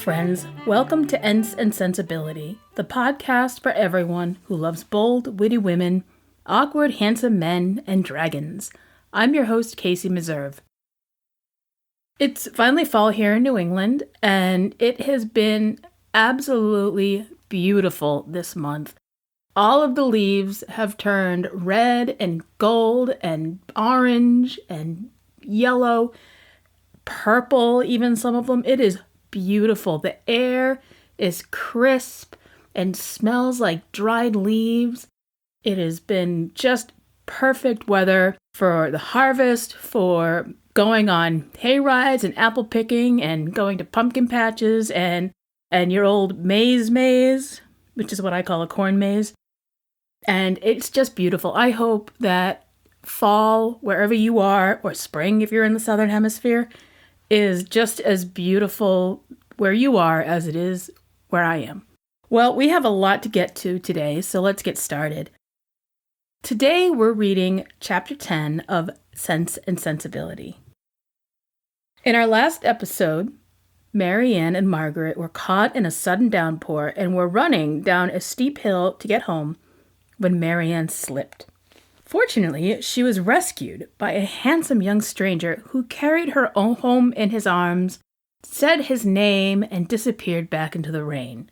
friends. Welcome to Ents and Sensibility, the podcast for everyone who loves bold, witty women, awkward, handsome men, and dragons. I'm your host, Casey Meserve. It's finally fall here in New England, and it has been absolutely beautiful this month. All of the leaves have turned red and gold and orange and yellow, purple, even some of them. It is beautiful. The air is crisp and smells like dried leaves. It has been just perfect weather for the harvest, for going on hay rides and apple picking and going to pumpkin patches and your old maze, which is what I call a corn maze. And it's just beautiful. I hope that fall, wherever you are, or spring if you're in the southern hemisphere, is just as beautiful where you are as it is where I am. Well, we have a lot to get to today, so let's get started. Today we're reading Chapter 10 of Sense and Sensibility. In our last episode, Marianne and Margaret were caught in a sudden downpour and were running down a steep hill to get home when Marianne slipped. Fortunately, she was rescued by a handsome young stranger who carried her home in his arms, said his name, and disappeared back into the rain.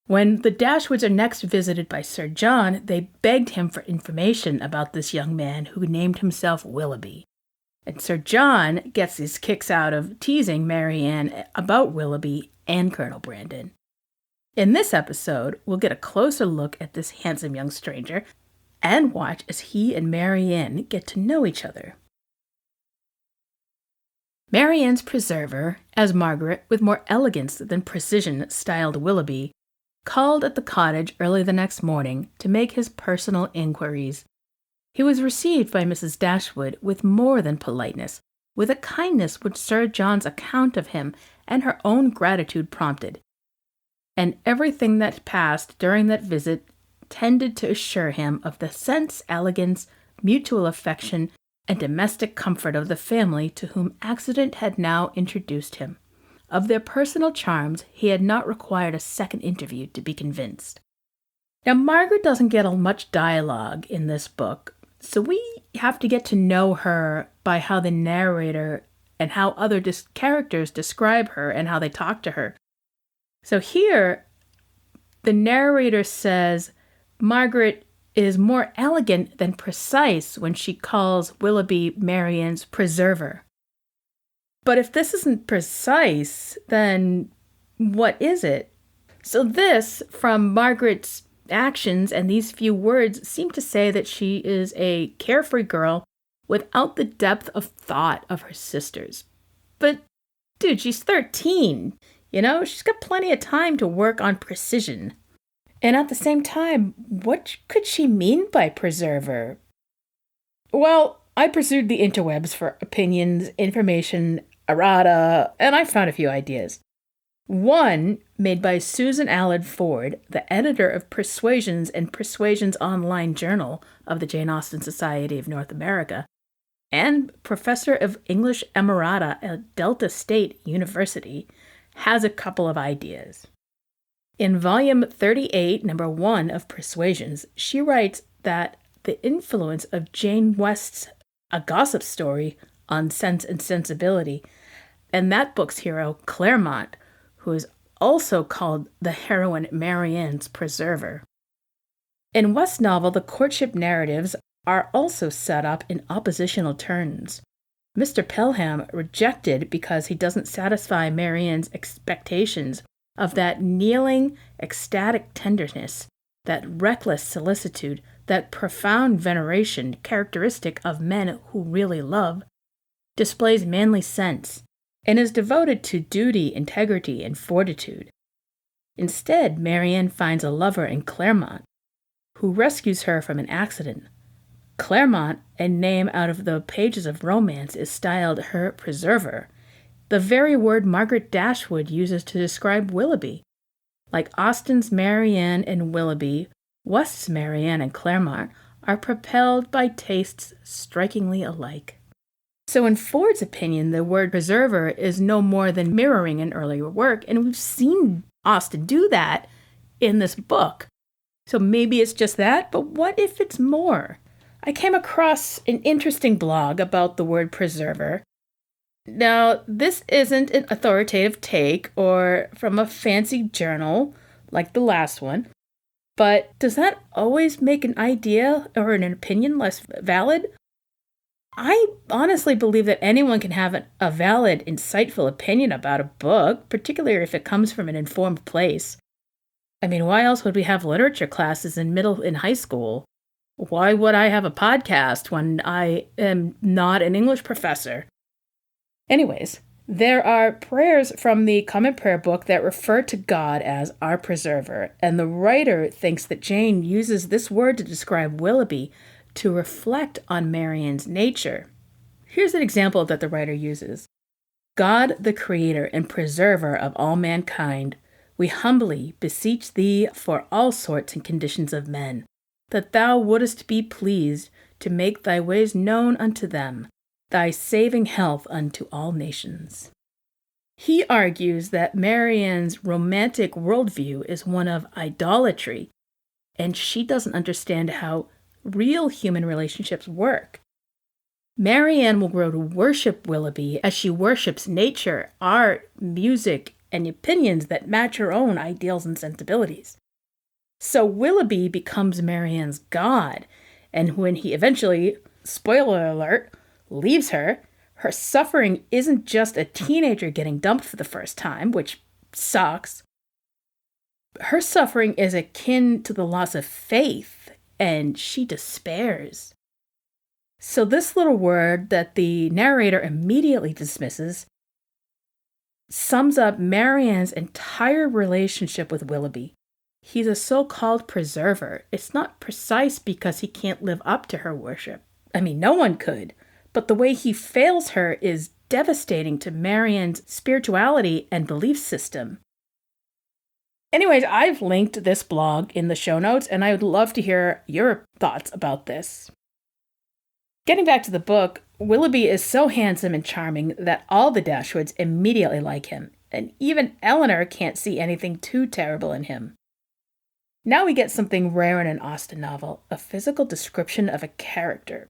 When the Dashwoods are next visited by Sir John, they begged him for information about this young man who named himself Willoughby. And Sir John gets his kicks out of teasing Marianne about Willoughby and Colonel Brandon. In this episode, we'll get a closer look at this handsome young stranger and watch as he and Marianne get to know each other. Marianne's preserver, as Margaret, with more elegance than precision, styled Willoughby, called at the cottage early the next morning to make his personal inquiries. He was received by Mrs. Dashwood with more than politeness, with a kindness which Sir John's account of him and her own gratitude prompted. And everything that passed during that visit tended to assure him of the sense, elegance, mutual affection, and domestic comfort of the family to whom accident had now introduced him. Of their personal charms he had not required a second interview to be convinced. Now, Margaret doesn't get much dialogue in this book, so we have to get to know her by how the narrator and how other characters describe her and how they talk to her. So here, the narrator says Margaret is more elegant than precise when she calls Willoughby Marianne's preserver. But if this isn't precise, then what is it? So this, from Margaret's actions and these few words, seem to say that she is a carefree girl without the depth of thought of her sisters. But, dude, she's 13. She's got plenty of time to work on precision. And at the same time, what could she mean by preserver? Well, I pursued the interwebs for opinions, information, errata, and I found a few ideas. One, made by Susan Allard Ford, the editor of Persuasions and Persuasions Online Journal of the Jane Austen Society of North America, and professor of English Emerita at Delta State University, has a couple of ideas. In volume 38, number 1 of Persuasions, she writes that the influence of Jane West's A Gossip Story on Sense and Sensibility, and that book's hero, Claremont, who is also called the heroine Marianne's preserver. In West's novel, the courtship narratives are also set up in oppositional turns. Mr. Pelham rejected because he doesn't satisfy Marianne's expectations of that kneeling, ecstatic tenderness, that reckless solicitude, that profound veneration characteristic of men who really love, displays manly sense, and is devoted to duty, integrity, and fortitude. Instead, Marianne finds a lover in Claremont, who rescues her from an accident. Claremont, a name out of the pages of romance, is styled her preserver, the very word Margaret Dashwood uses to describe Willoughby. Like Austen's Marianne and Willoughby, West's Marianne and Claremont are propelled by tastes strikingly alike. So in Ford's opinion, the word preserver is no more than mirroring an earlier work, and we've seen Austen do that in this book. So maybe it's just that, but what if it's more? I came across an interesting blog about the word preserver. Now, this isn't an authoritative take or from a fancy journal like the last one, but does that always make an idea or an opinion less valid? I honestly believe that anyone can have a valid, insightful opinion about a book, particularly if it comes from an informed place. I mean, why else would we have literature classes in middle and high school? Why would I have a podcast when I am not an English professor? Anyways, there are prayers from the Common Prayer book that refer to God as our preserver, and the writer thinks that Jane uses this word to describe Willoughby to reflect on Marianne's nature. Here's an example that the writer uses. God, the creator and preserver of all mankind, we humbly beseech thee for all sorts and conditions of men, that thou wouldest be pleased to make thy ways known unto them, thy saving health unto all nations. He argues that Marianne's romantic worldview is one of idolatry, and she doesn't understand how real human relationships work. Marianne will grow to worship Willoughby as she worships nature, art, music, and opinions that match her own ideals and sensibilities. So Willoughby becomes Marianne's god, and when he eventually, spoiler alert, leaves her, her suffering isn't just a teenager getting dumped for the first time, which sucks. Her suffering is akin to the loss of faith, and she despairs. So this little word that the narrator immediately dismisses sums up Marianne's entire relationship with Willoughby. He's a so-called preserver. It's not precise because he can't live up to her worship. I mean, no one could. But the way he fails her is devastating to Marianne's spirituality and belief system. Anyways, I've linked this blog in the show notes, and I would love to hear your thoughts about this. Getting back to the book, Willoughby is so handsome and charming that all the Dashwoods immediately like him, and even Eleanor can't see anything too terrible in him. Now we get something rare in an Austen novel, a physical description of a character.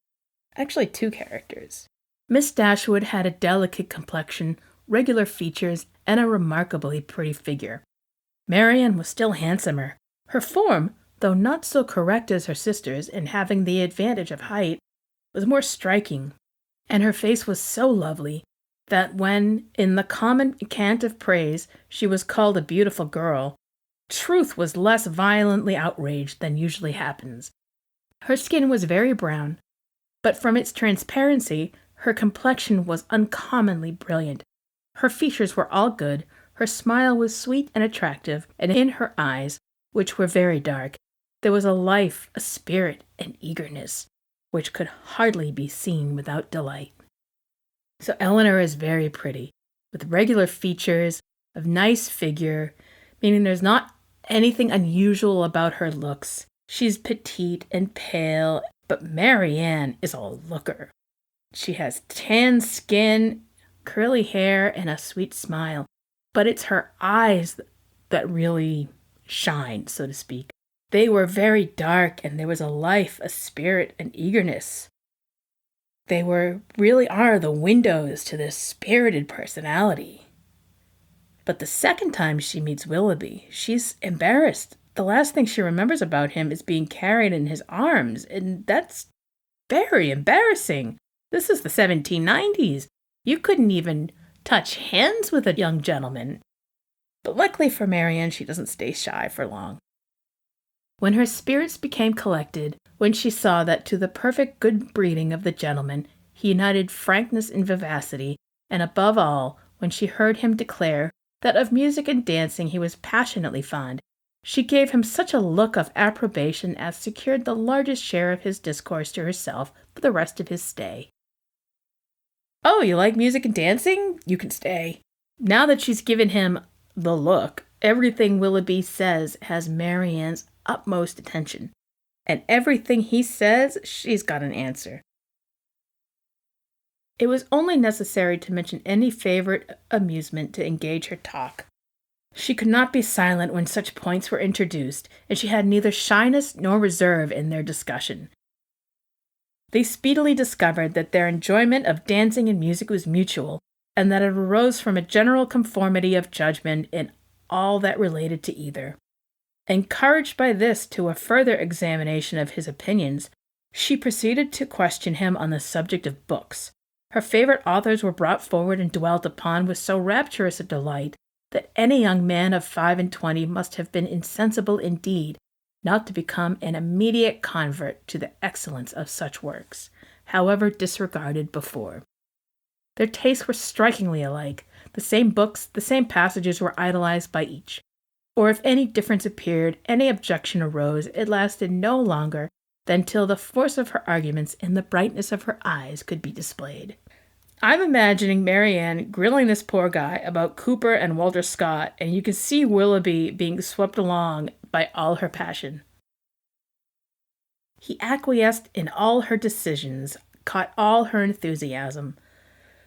Actually, two characters. Miss Dashwood had a delicate complexion, regular features, and a remarkably pretty figure. Marianne was still handsomer. Her form, though not so correct as her sister's and having the advantage of height, was more striking, and her face was so lovely that when, in the common cant of praise, she was called a beautiful girl, truth was less violently outraged than usually happens. Her skin was very brown, but from its transparency, her complexion was uncommonly brilliant. Her features were all good, her smile was sweet and attractive, and in her eyes, which were very dark, there was a life, a spirit, and eagerness, which could hardly be seen without delight. So Eleanor is very pretty, with regular features, of nice figure, meaning there's not anything unusual about her looks. She's petite and pale, but Marianne is a looker. She has tan skin, curly hair, and a sweet smile, but it's her eyes that really shine, so to speak. They were very dark, and there was a life, a spirit, and eagerness. They really are the windows to this spirited personality. But the second time she meets Willoughby, she's embarrassed. The last thing she remembers about him is being carried in his arms, and that's very embarrassing. This is the 1790s. You couldn't even touch hands with a young gentleman. But luckily for Marianne, she doesn't stay shy for long. When her spirits became collected, when she saw that to the perfect good breeding of the gentleman, he united frankness and vivacity, and above all, when she heard him declare that of music and dancing he was passionately fond, she gave him such a look of approbation as secured the largest share of his discourse to herself for the rest of his stay. Oh, you like music and dancing? You can stay. Now that she's given him the look, everything Willoughby says has Marianne's utmost attention, and everything he says, she's got an answer. It was only necessary to mention any favorite amusement to engage her talk. She could not be silent when such points were introduced, and she had neither shyness nor reserve in their discussion. They speedily discovered that their enjoyment of dancing and music was mutual, and that it arose from a general conformity of judgment in all that related to either. Encouraged by this to a further examination of his opinions, she proceeded to question him on the subject of books. Her favorite authors were brought forward and dwelt upon with so rapturous a delight that any young man of 25 must have been insensible indeed not to become an immediate convert to the excellence of such works, however disregarded before. Their tastes were strikingly alike. The same books, the same passages were idolized by each. Or if any difference appeared, any objection arose, it lasted no longer than till the force of her arguments and the brightness of her eyes could be displayed. I'm imagining Marianne grilling this poor guy about Cooper and Walter Scott, and you can see Willoughby being swept along by all her passion. He acquiesced in all her decisions, caught all her enthusiasm.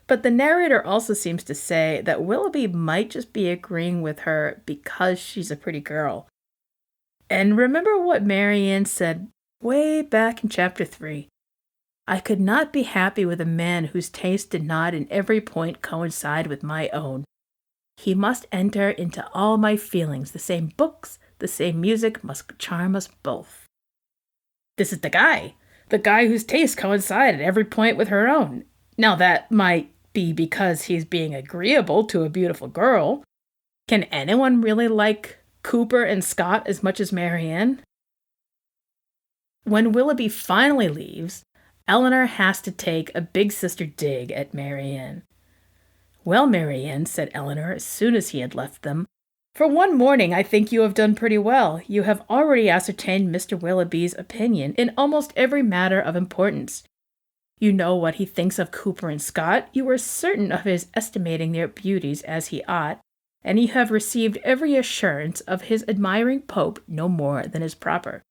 But the narrator also seems to say that Willoughby might just be agreeing with her because she's a pretty girl. And remember what Marianne said way back in chapter 3. I could not be happy with a man whose taste did not in every point coincide with my own. He must enter into all my feelings. The same books, the same music must charm us both. This is the guy whose tastes coincide at every point with her own. Now that might be because he's being agreeable to a beautiful girl. Can anyone really like Cooper and Scott as much as Marianne? When Willoughby finally leaves, Eleanor has to take a big sister dig at Marianne. Well, Marianne, said Eleanor as soon as he had left them, for one morning I think you have done pretty well. You have already ascertained Mr. Willoughby's opinion in almost every matter of importance. You know what he thinks of Cooper and Scott. You are certain of his estimating their beauties as he ought, and you have received every assurance of his admiring Pope no more than is proper.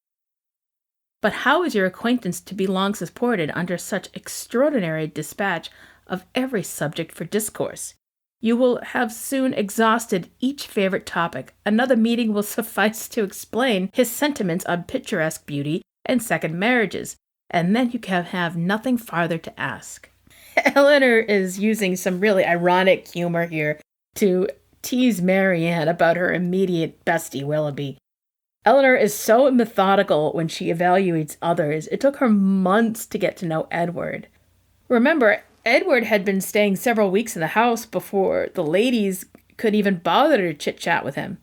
But how is your acquaintance to be long supported under such extraordinary dispatch of every subject for discourse? You will have soon exhausted each favorite topic. Another meeting will suffice to explain his sentiments on picturesque beauty and second marriages, and then you can have nothing farther to ask. Eleanor is using some really ironic humor here to tease Marianne about her immediate bestie, Willoughby. Eleanor is so methodical when she evaluates others. It took her months to get to know Edward. Remember, Edward had been staying several weeks in the house before the ladies could even bother to chit-chat with him.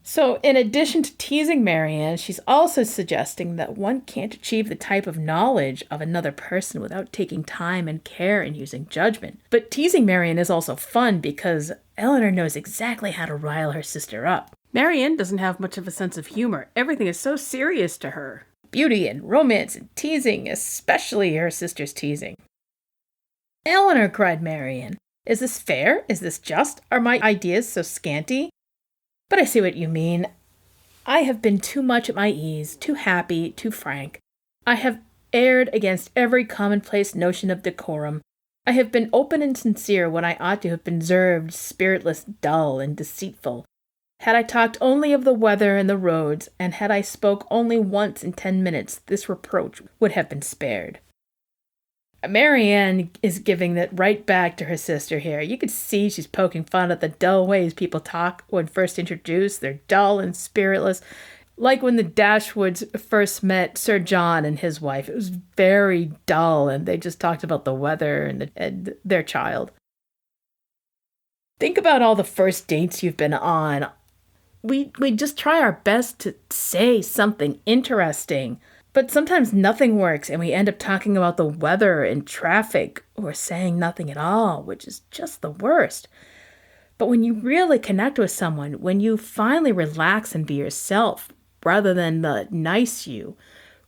So, in addition to teasing Marianne, she's also suggesting that one can't achieve the type of knowledge of another person without taking time and care and using judgment. But teasing Marianne is also fun because Eleanor knows exactly how to rile her sister up. Marianne doesn't have much of a sense of humor. Everything is so serious to her. Beauty and romance and teasing, especially her sister's teasing. Eleanor, cried Marianne, is this fair? Is this just? Are my ideas so scanty? But I see what you mean. I have been too much at my ease, too happy, too frank. I have erred against every commonplace notion of decorum. I have been open and sincere when I ought to have been reserved, spiritless, dull, and deceitful. Had I talked only of the weather and the roads, and had I spoke only once in 10 minutes, this reproach would have been spared. Marianne is giving that right back to her sister here. You could see she's poking fun at the dull ways people talk when first introduced. They're dull and spiritless. Like when the Dashwoods first met Sir John and his wife. It was very dull, and they just talked about the weather and their child. Think about all the first dates you've been on. We just try our best to say something interesting, but sometimes nothing works and we end up talking about the weather and traffic or saying nothing at all, which is just the worst. But when you really connect with someone, when you finally relax and be yourself rather than the nice you,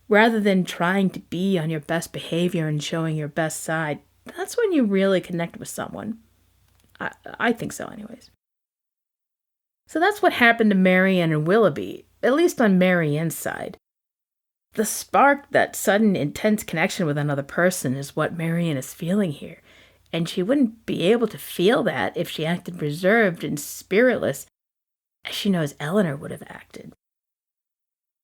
rather than trying to be on your best behavior and showing your best side, that's when you really connect with someone. I think so anyways. So that's what happened to Marianne and Willoughby, at least on Marianne's side. The spark, that sudden, intense connection with another person, is what Marianne is feeling here, and she wouldn't be able to feel that if she acted reserved and spiritless, as she knows Eleanor would have acted.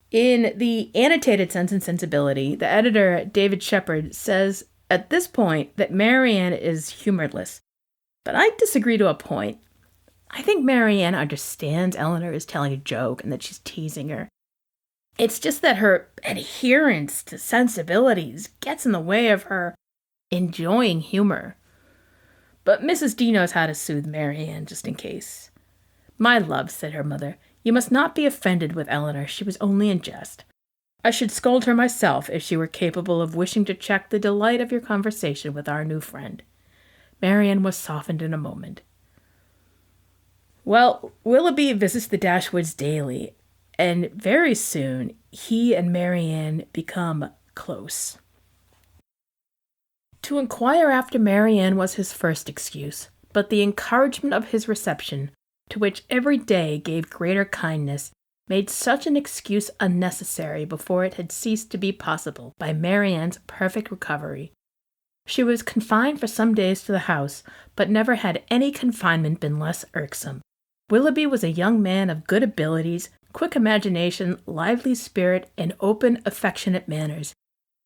In the annotated Sense and Sensibility, the editor, David Shepard, says at this point that Marianne is humorless. But I disagree to a point. I think Marianne understands Eleanor is telling a joke and that she's teasing her. It's just that her adherence to sensibilities gets in the way of her enjoying humor. But Mrs. D knows how to soothe Marianne just in case. "My love," said her mother, "you must not be offended with Eleanor. She was only in jest. I should scold her myself if she were capable of wishing to check the delight of your conversation with our new friend." Marianne was softened in a moment. Well, Willoughby visits the Dashwoods daily, and very soon he and Marianne become close. To inquire after Marianne was his first excuse, but the encouragement of his reception, to which every day gave greater kindness, made such an excuse unnecessary before it had ceased to be possible by Marianne's perfect recovery. She was confined for some days to the house, but never had any confinement been less irksome. Willoughby was a young man of good abilities, quick imagination, lively spirit, and open, affectionate manners.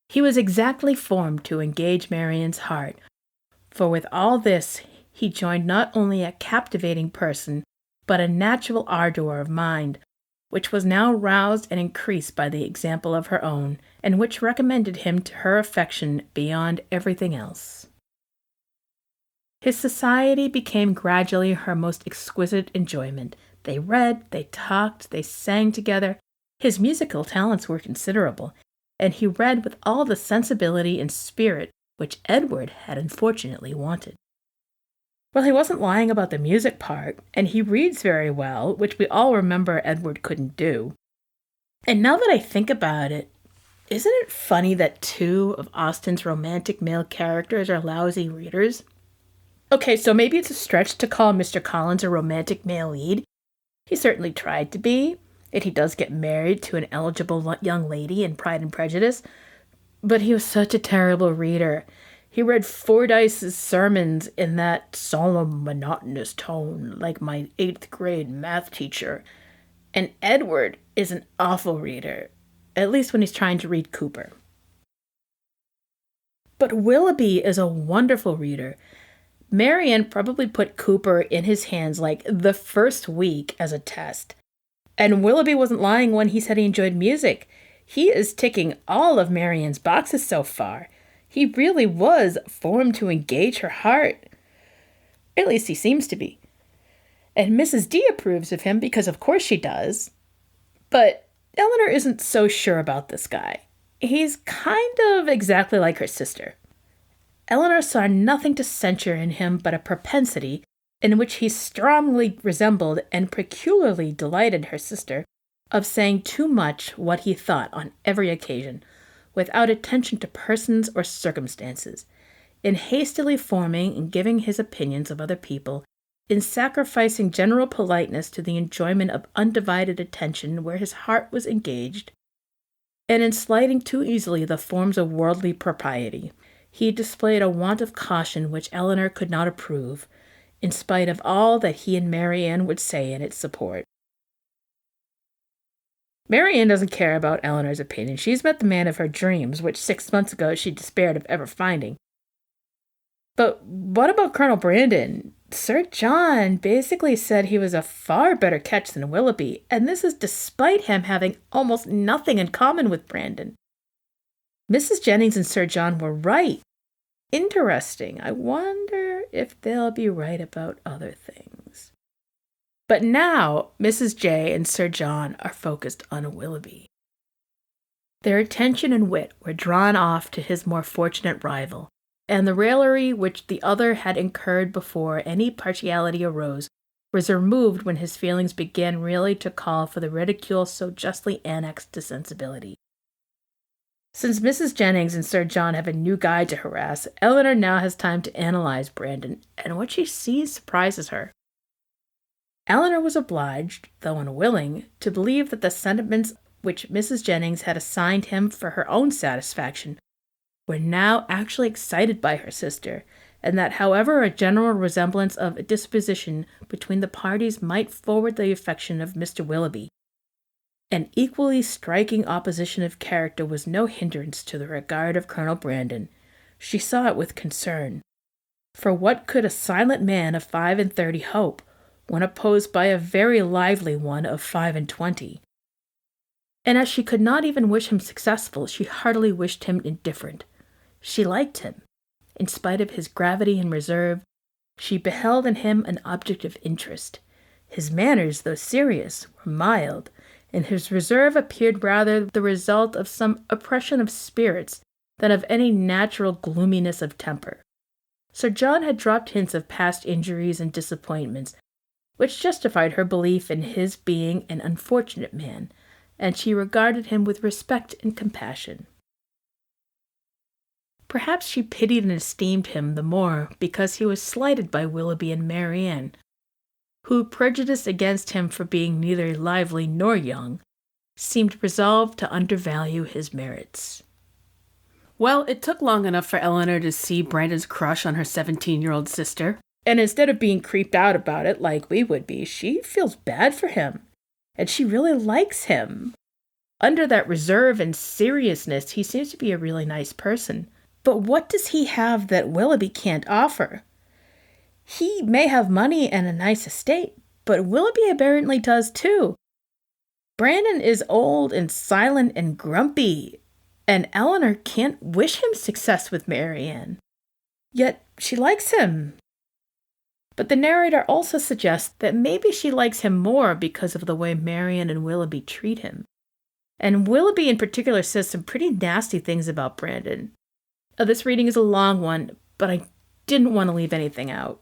He was exactly formed to engage Marianne's heart, for with all this he joined not only a captivating person, but a natural ardor of mind, which was now roused and increased by the example of her own, and which recommended him to her affection beyond everything else. His society became gradually her most exquisite enjoyment. They read, they talked, they sang together. His musical talents were considerable, and he read with all the sensibility and spirit which Edward had unfortunately wanted. Well, he wasn't lying about the music part, and he reads very well, which we all remember Edward couldn't do. And now that I think about it, isn't it funny that two of Austen's romantic male characters are lousy readers? Okay, so maybe it's a stretch to call Mr. Collins a romantic male lead. He certainly tried to be, and he does get married to an eligible young lady in Pride and Prejudice, but he was such a terrible reader. He read Fordyce's sermons in that solemn, monotonous tone, like my 8th grade math teacher. And Edward is an awful reader, at least when he's trying to read Cooper. But Willoughby is a wonderful reader. Marianne probably put Cooper in his hands like the first week as a test. And Willoughby wasn't lying when he said he enjoyed music. He is ticking all of Marianne's boxes so far. He really was formed to engage her heart. At least he seems to be. And Mrs. D approves of him because of course she does. But Eleanor isn't so sure about this guy. He's kind of exactly like her sister. Eleanor saw nothing to censure in him but a propensity in which he strongly resembled and peculiarly delighted her sister of saying too much what he thought on every occasion, without attention to persons or circumstances, in hastily forming and giving his opinions of other people, in sacrificing general politeness to the enjoyment of undivided attention where his heart was engaged, and in slighting too easily the forms of worldly propriety. He displayed a want of caution which Eleanor could not approve, in spite of all that he and Marianne would say in its support. Marianne doesn't care about Eleanor's opinion. She's met the man of her dreams, which 6 months ago she despaired of ever finding. But what about Colonel Brandon? Sir John basically said he was a far better catch than Willoughby, and this is despite him having almost nothing in common with Brandon. Mrs. Jennings and Sir John were right. Interesting. I wonder if they'll be right about other things. But now, Mrs. J and Sir John are focused on Willoughby. Their attention and wit were drawn off to his more fortunate rival, and the raillery which the other had incurred before any partiality arose was removed when his feelings began really to call for the ridicule so justly annexed to sensibility. Since Mrs. Jennings and Sir John have a new guy to harass, Eleanor now has time to analyze Brandon, and what she sees surprises her. Eleanor was obliged, though unwilling, to believe that the sentiments which Mrs. Jennings had assigned him for her own satisfaction, were now actually excited by her sister, and that however a general resemblance of disposition between the parties might forward the affection of Mr. Willoughby, an equally striking opposition of character was no hindrance to the regard of Colonel Brandon. She saw it with concern. For what could a silent man of 35 hope, when opposed by a very lively one of 25? And as she could not even wish him successful, she heartily wished him indifferent. She liked him. In spite of his gravity and reserve, she beheld in him an object of interest. His manners, though serious, were mild, and his reserve appeared rather the result of some oppression of spirits than of any natural gloominess of temper. Sir John had dropped hints of past injuries and disappointments, which justified her belief in his being an unfortunate man, and she regarded him with respect and compassion. Perhaps she pitied and esteemed him the more because he was slighted by Willoughby and Marianne, who, prejudiced against him for being neither lively nor young, seemed resolved to undervalue his merits. Well, it took long enough for Eleanor to see Brandon's crush on her 17-year-old sister, and instead of being creeped out about it like we would be, she feels bad for him, and she really likes him. Under that reserve and seriousness, he seems to be a really nice person. But what does he have that Willoughby can't offer? He may have money and a nice estate, but Willoughby apparently does too. Brandon is old and silent and grumpy, and Eleanor can't wish him success with Marianne. Yet she likes him. But the narrator also suggests that maybe she likes him more because of the way Marianne and Willoughby treat him. And Willoughby in particular says some pretty nasty things about Brandon. This reading is a long one, but I didn't want to leave anything out.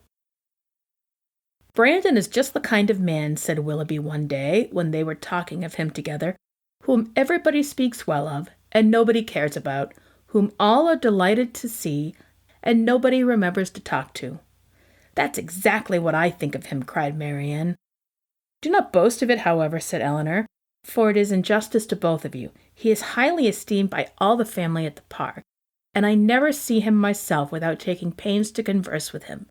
Brandon is just the kind of man, said Willoughby one day when they were talking of him together, whom everybody speaks well of and nobody cares about, whom all are delighted to see and nobody remembers to talk to. That's exactly what I think of him, cried Marianne. Do not boast of it, however, said Eleanor, for it is injustice to both of you. He is highly esteemed by all the family at the park, and I never see him myself without taking pains to converse with him.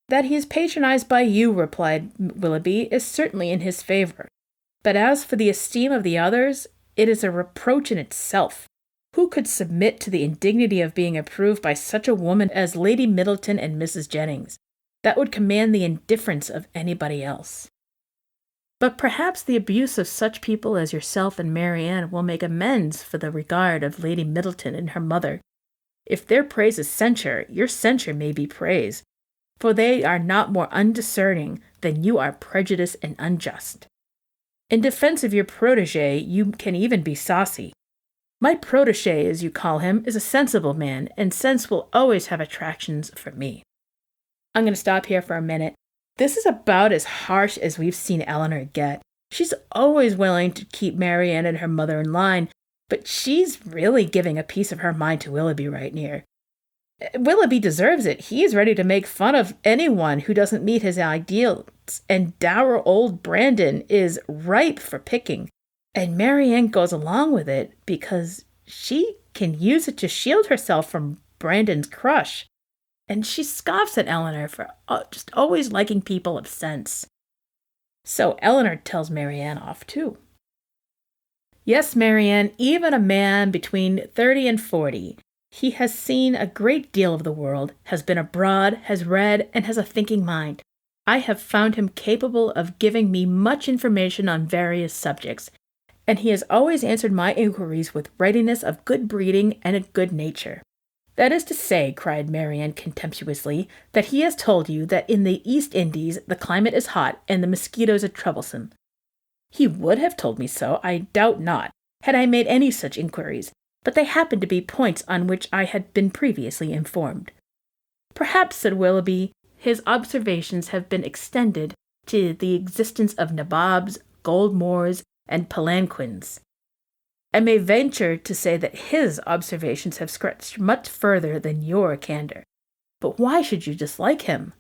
That he is patronized by you, replied Willoughby, is certainly in his favor. But as for the esteem of the others, it is a reproach in itself. Who could submit to the indignity of being approved by such a woman as Lady Middleton and Mrs. Jennings? That would command the indifference of anybody else. But perhaps the abuse of such people as yourself and Marianne will make amends for the regard of Lady Middleton and her mother. If their praise is censure, your censure may be praise, for they are not more undiscerning than you are prejudiced and unjust. In defense of your protégé, you can even be saucy. My protégé, as you call him, is a sensible man, and sense will always have attractions for me. I'm going to stop here for a minute. This is about as harsh as we've seen Eleanor get. She's always willing to keep Marianne and her mother in line, but she's really giving a piece of her mind to Willoughby right near. Willoughby deserves it. He is ready to make fun of anyone who doesn't meet his ideals, and dour old Brandon is ripe for picking. And Marianne goes along with it because she can use it to shield herself from Brandon's crush. And she scoffs at Eleanor for just always liking people of sense. So Eleanor tells Marianne off too. Yes, Marianne, even a man between 30 and 40, he has seen a great deal of the world, has been abroad, has read, and has a thinking mind. I have found him capable of giving me much information on various subjects, and he has always answered my inquiries with readiness of good breeding and a good nature. That is to say, cried Marianne contemptuously, that he has told you that in the East Indies the climate is hot and the mosquitoes are troublesome. He would have told me so, I doubt not, had I made any such inquiries, but they happened to be points on which I had been previously informed. Perhaps, said Willoughby, his observations have been extended to the existence of nabobs, gold moors, and palanquins. I may venture to say that his observations have stretched much further than your candor. But why should you dislike him?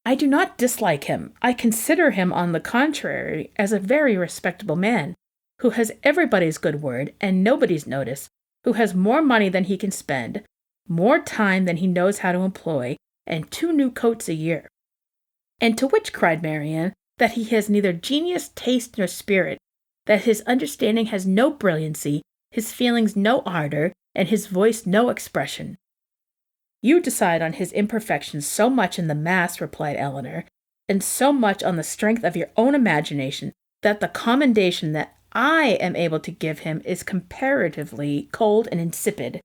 I do not dislike him. I consider him, on the contrary, as a very respectable man, who has everybody's good word and nobody's notice, who has more money than he can spend, more time than he knows how to employ, and 2 new coats a year. And to which cried Marianne, that he has neither genius, taste, nor spirit, that his understanding has no brilliancy, his feelings no ardor, and his voice no expression. You decide on his imperfections so much in the mass, replied Eleanor, and so much on the strength of your own imagination, that the commendation that I am able to give him is comparatively cold and insipid.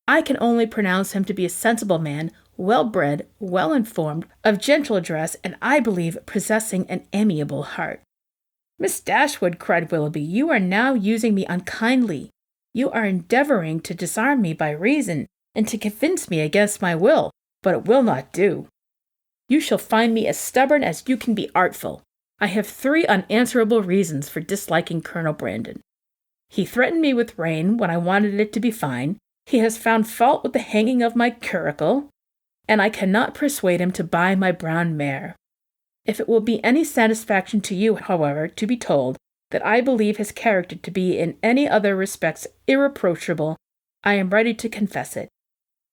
I can only pronounce him to be a sensible man, well-bred, well-informed, of gentle address, and I believe possessing an amiable heart. Miss Dashwood, cried Willoughby, you are now using me unkindly. You are endeavouring to disarm me by reason, and to convince me against my will, but it will not do. You shall find me as stubborn as you can be artful. I have 3 unanswerable reasons for disliking Colonel Brandon. He threatened me with rain when I wanted it to be fine. He has found fault with the hanging of my curricle, and I cannot persuade him to buy my brown mare. If it will be any satisfaction to you, however, to be told that I believe his character to be in any other respects irreproachable, I am ready to confess it.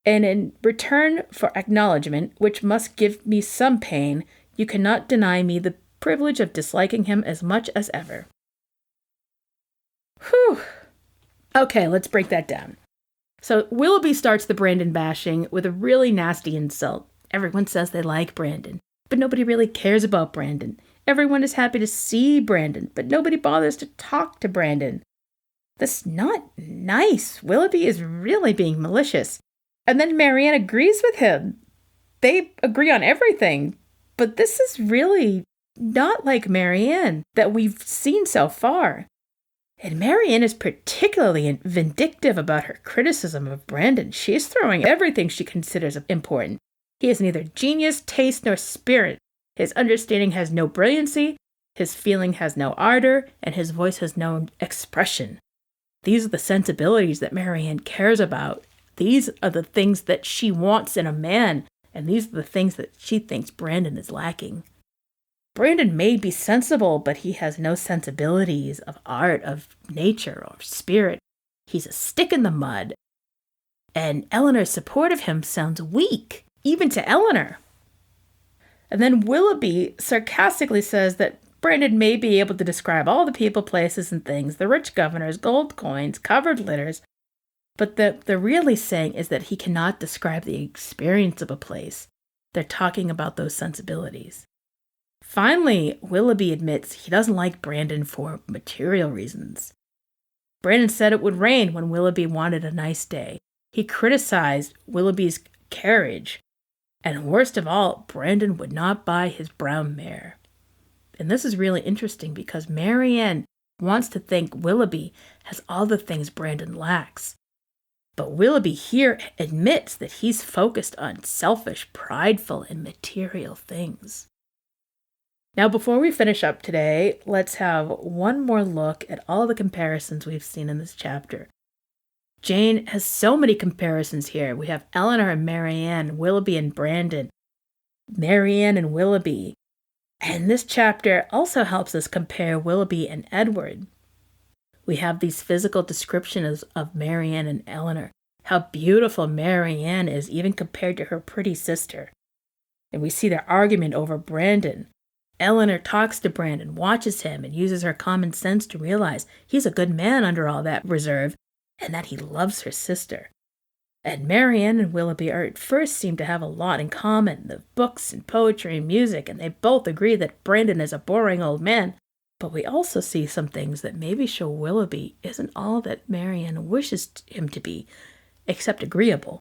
And in return for acknowledgment, which must give me some pain, you cannot deny me the privilege of disliking him as much as ever. Whew. Okay, let's break that down. So Willoughby starts the Brandon bashing with a really nasty insult. Everyone says they like Brandon, but nobody really cares about Brandon. Everyone is happy to see Brandon, but nobody bothers to talk to Brandon. That's not nice. Willoughby is really being malicious. And then Marianne agrees with him. They agree on everything, but this is really not like Marianne that we've seen so far. And Marianne is particularly vindictive about her criticism of Brandon. She is throwing everything she considers important. He has neither genius, taste, nor spirit. His understanding has no brilliancy, his feeling has no ardor, and his voice has no expression. These are the sensibilities that Marianne cares about. These are the things that she wants in a man, and these are the things that she thinks Brandon is lacking. Brandon may be sensible, but he has no sensibilities of art, of nature, or spirit. He's a stick in the mud. And Eleanor's support of him sounds weak, even to Eleanor. And then Willoughby sarcastically says that Brandon may be able to describe all the people, places, and things, the rich governors, gold coins, covered litters, but the really saying is that he cannot describe the experience of a place. They're talking about those sensibilities. Finally, Willoughby admits he doesn't like Brandon for material reasons. Brandon said it would rain when Willoughby wanted a nice day. He criticized Willoughby's carriage. And worst of all, Brandon would not buy his brown mare. And this is really interesting because Marianne wants to think Willoughby has all the things Brandon lacks. But Willoughby here admits that he's focused on selfish, prideful, and material things. Now, before we finish up today, let's have one more look at all the comparisons we've seen in this chapter. Jane has so many comparisons here. We have Eleanor and Marianne, Willoughby and Brandon, Marianne and Willoughby. And this chapter also helps us compare Willoughby and Edward. We have these physical descriptions of Marianne and Eleanor, how beautiful Marianne is even compared to her pretty sister. And we see their argument over Brandon. Eleanor talks to Brandon, watches him, and uses her common sense to realize he's a good man under all that reserve, and that he loves her sister. And Marianne and Willoughby at first seem to have a lot in common, the books and poetry and music, and they both agree that Brandon is a boring old man. But we also see some things that maybe show Willoughby isn't all that Marianne wishes him to be, except agreeable.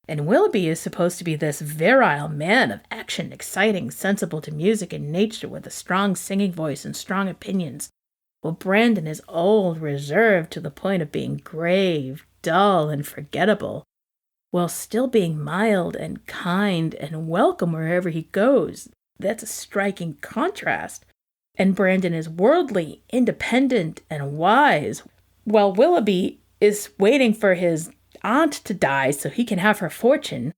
And Willoughby is supposed to be this virile man of action, exciting, sensible to music and nature, with a strong singing voice and strong opinions. While Brandon is old, reserved to the point of being grave, dull, and forgettable, while still being mild and kind and welcome wherever he goes. That's a striking contrast. And Brandon is worldly, independent, and wise, while Willoughby is waiting for his aunt to die so he can have her fortune.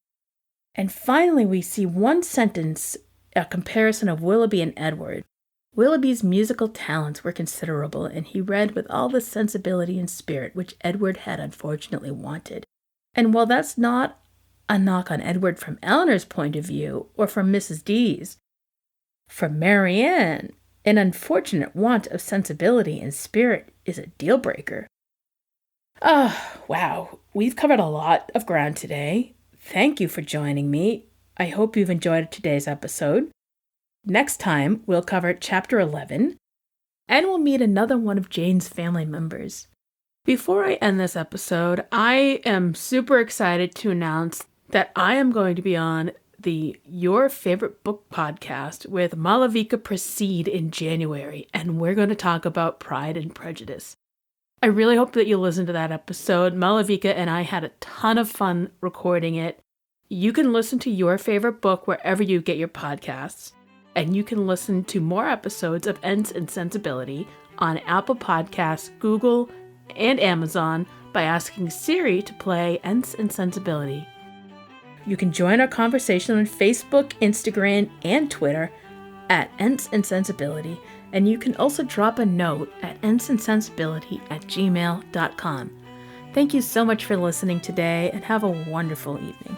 And finally, we see one sentence, a comparison of Willoughby and Edward. Willoughby's musical talents were considerable, and he read with all the sensibility and spirit which Edward had unfortunately wanted. And while that's not a knock on Edward from Eleanor's point of view, or from Mrs. D's, from Marianne, an unfortunate want of sensibility and spirit is a deal-breaker. Wow, we've covered a lot of ground today. Thank you for joining me. I hope you've enjoyed today's episode. Next time, we'll cover Chapter 11, and we'll meet another one of Jane's family members. Before I end this episode, I am super excited to announce that I am going to be on the Your Favorite Book podcast with Malavika Prasid in January, and we're going to talk about Pride and Prejudice. I really hope that you'll listen to that episode. Malavika and I had a ton of fun recording it. You can listen to Your Favorite Book wherever you get your podcasts. And you can listen to more episodes of Ents and Sensibility on Apple Podcasts, Google, and Amazon by asking Siri to play Ents and Sensibility. You can join our conversation on Facebook, Instagram, and Twitter at Ents and Sensibility, and you can also drop a note at entsandsensibility@gmail.com. Thank you so much for listening today, and have a wonderful evening.